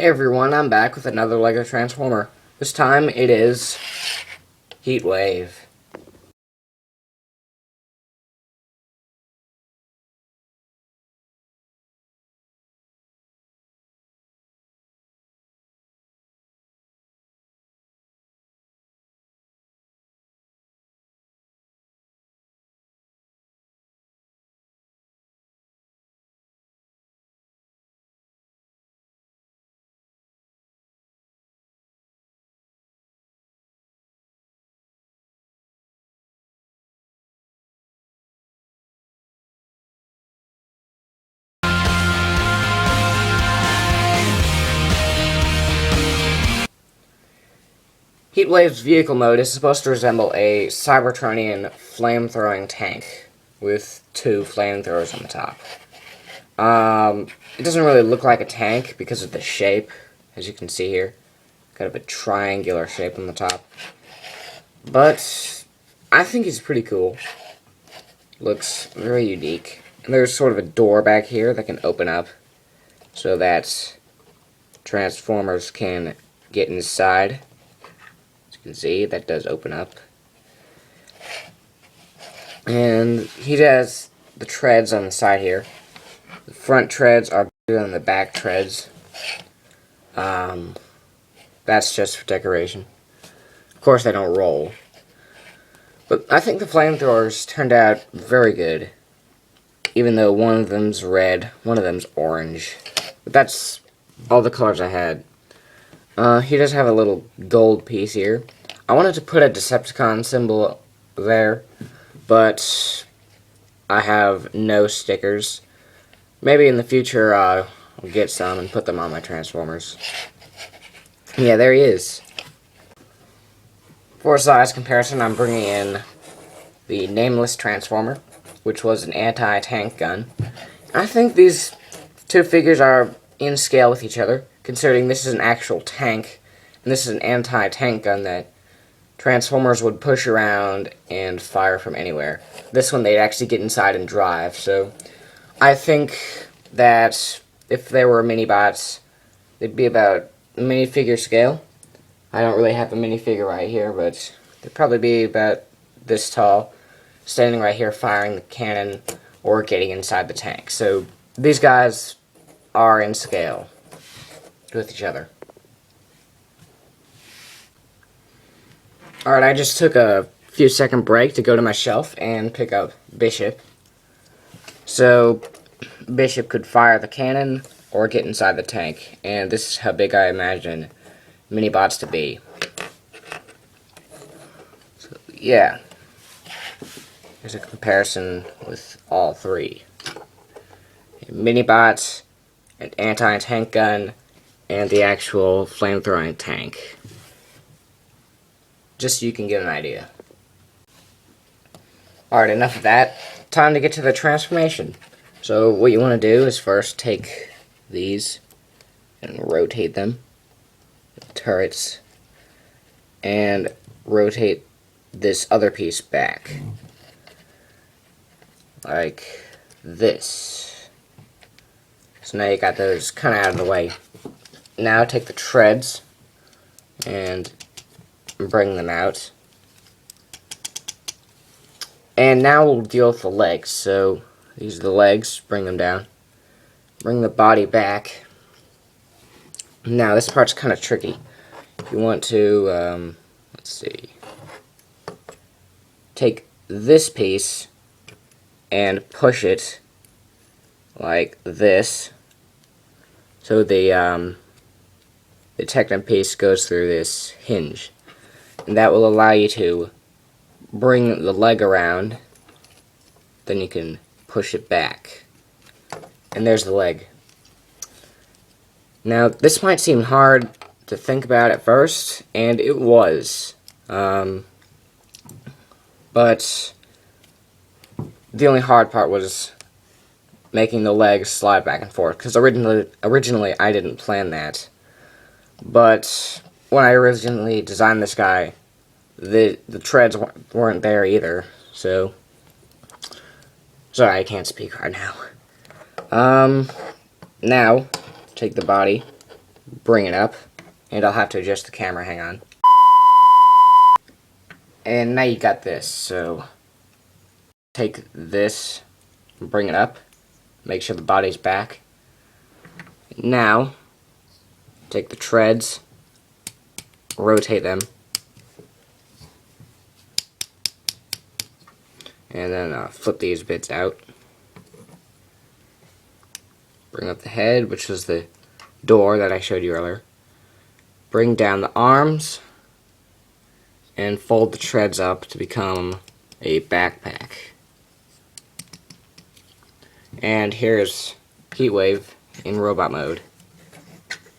Hey everyone, I'm back with another LEGO Transformer. This time it is Heatwave. Heatwave's vehicle mode is supposed to resemble a Cybertronian flame-throwing tank with two flamethrowers on the top. It doesn't really look like a tank because of the shape, as you can see here. Kind of a triangular shape on the top. But I think it's pretty cool. Looks very unique. And there's sort of a door back here that can open up so that Transformers can get inside. As you can see, that does open up. And he has the treads on the side here. The front treads are bigger than the back treads. That's just for decoration. Of course, they don't roll. But I think the flamethrowers turned out very good. Even though one of them's red, one of them's orange. But that's all the colors I had. He does have a little gold piece here. I wanted to put a Decepticon symbol there, but I have no stickers. Maybe in the future I'll get some and put them on my Transformers. Yeah, there he is. For size comparison, I'm bringing in the Nameless Transformer, which was an anti-tank gun. I think these two figures are in scale with each other, considering this is an actual tank, and this is an anti-tank gun that Transformers would push around and fire from anywhere. This one they'd actually get inside and drive, so I think that if there were mini-bots, they'd be about minifigure scale. I don't really have a minifigure right here, but they'd probably be about this tall, standing right here firing the cannon or getting inside the tank. So these guys are in scale with each other. Alright, I just took a few second break to go to my shelf and pick up Bishop. So Bishop could fire the cannon or get inside the tank, and this is how big I imagine mini-bots to be. So yeah, here's a comparison with all three. Mini-bots, an anti-tank gun, and the actual flame-throwing tank. Just so you can get an idea. Alright, enough of that. Time to get to the transformation. So what you want to do is first take these and rotate them, the turrets, and rotate this other piece back. Like this. So now you got those kind of out of the way. Now take the treads and bring them out. And now we'll deal with the legs. So these are the legs, bring them down. Bring the body back. Now this part's kind of tricky. If you want to, let's see, take this piece and push it like this. So the Techno piece goes through this hinge. And that will allow you to bring the leg around. Then you can push it back. And there's the leg. Now, this might seem hard to think about at first, and it was. But the only hard part was making the legs slide back and forth, because originally I didn't plan that. But when I originally designed this guy, the treads weren't there either, so sorry, I can't speak right now. Now take the body bring it up, and I'll have to adjust the camera, hang on. And now you got this, so take this, bring it up, make sure the body's back. Now, take the treads, rotate them, and then flip these bits out. Bring up the head, which was the door that I showed you earlier. Bring down the arms, and fold the treads up to become a backpack. And here's Heatwave in robot mode.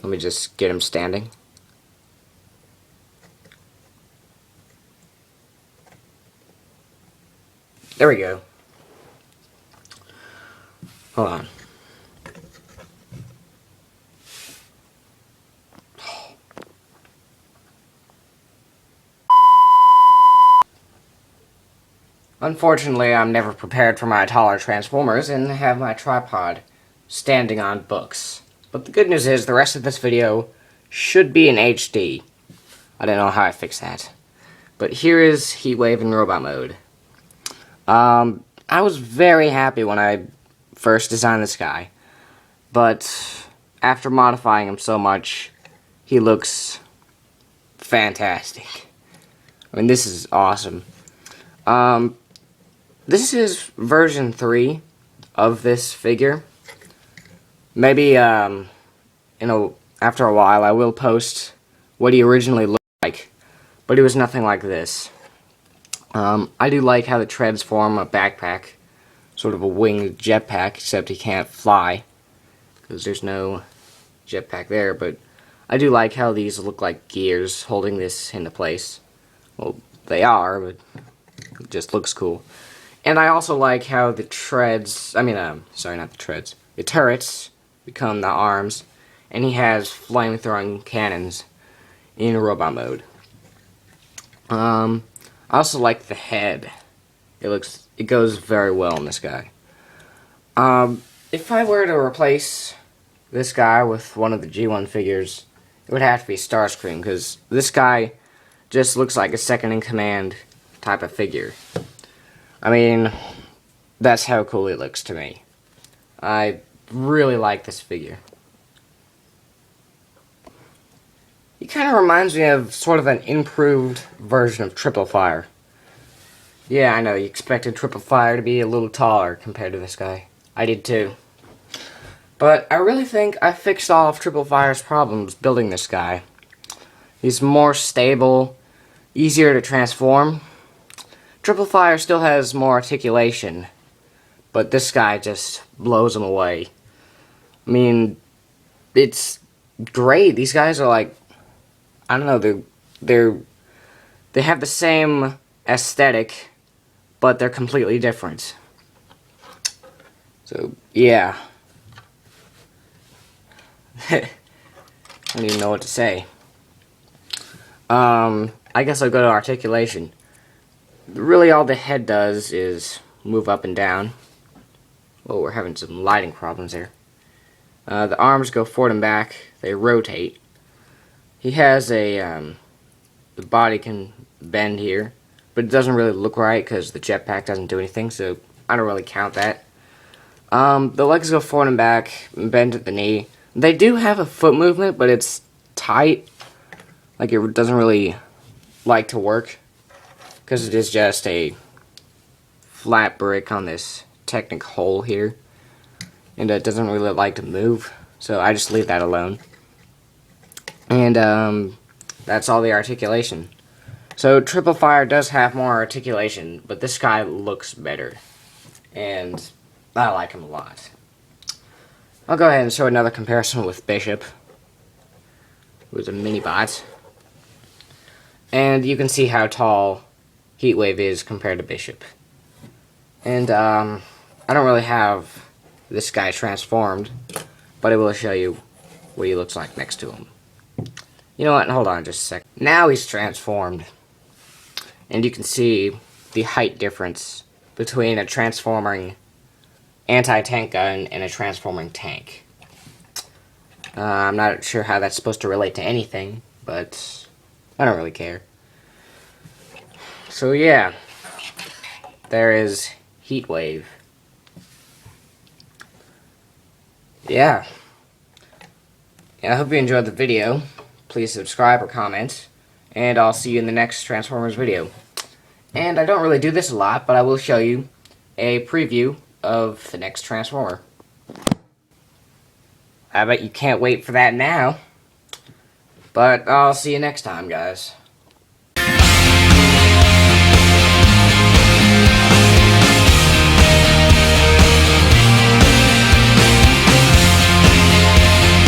Let me just get him standing. There we go. Hold on. Unfortunately, I'm never prepared for my taller Transformers and have my tripod standing on books. But the good news is the rest of this video should be in HD. I don't know how I fixed that. But here is Heatwave in robot mode. I was very happy when I first designed this guy. But after modifying him so much, he looks fantastic. I mean, this is awesome. This is version 3 of this figure. Maybe, after a while, I will post what he originally looked like, but he was nothing like this. I do like how the treads form a backpack, sort of a winged jetpack, except he can't fly, because there's no jetpack there, but I do like how these look like gears holding this into place. Well, they are, but it just looks cool. And I also like how the treads, sorry, not the treads, the turrets become the arms, and he has flame-throwing cannons in robot mode. I also like the head. It goes very well in this guy. If I were to replace this guy with one of the G1 figures, it would have to be Starscream, because this guy just looks like a second-in-command type of figure. I mean, that's how cool he looks to me. I really like this figure. He kind of reminds me of sort of an improved version of Triple Fire. Yeah, I know, you expected Triple Fire to be a little taller compared to this guy. I did too. But I really think I fixed all of Triple Fire's problems building this guy. He's more stable, easier to transform. Triple Fire still has more articulation, but this guy just blows him away. I mean, it's great. These guys are like, I don't know, they have the same aesthetic, but they're completely different. So, yeah. I don't even know what to say. I guess I'll go to articulation. Really all the head does is move up and down. Oh, we're having some lighting problems there. The arms go forward and back. They rotate. He has a, the body can bend here, but it doesn't really look right because the jetpack doesn't do anything, so I don't really count that. The legs go forward and back, and bend at the knee. They do have a foot movement, but it's tight. Like, it doesn't really like to work, because it is just a flat brick on this Technic hole here, and it doesn't really like to move, so I just leave that alone. And that's all the articulation. So Triple Fire does have more articulation, but this guy looks better, and I like him a lot. I'll go ahead and show another comparison with Bishop, who's a mini-bot. And you can see how tall Heatwave is compared to Bishop. And I don't really have this guy transformed, but I will show you what he looks like next to him. You know what? Hold on just a sec. Now he's transformed. And you can see the height difference between a transforming anti-tank gun and a transforming tank. I'm not sure how that's supposed to relate to anything, but I don't really care. So yeah, there is Heatwave. Yeah. I hope you enjoyed the video. Please subscribe or comment, and I'll see you in the next Transformers video. And I don't really do this a lot, but I will show you a preview of the next Transformer. I bet you can't wait for that now. But I'll see you next time, guys.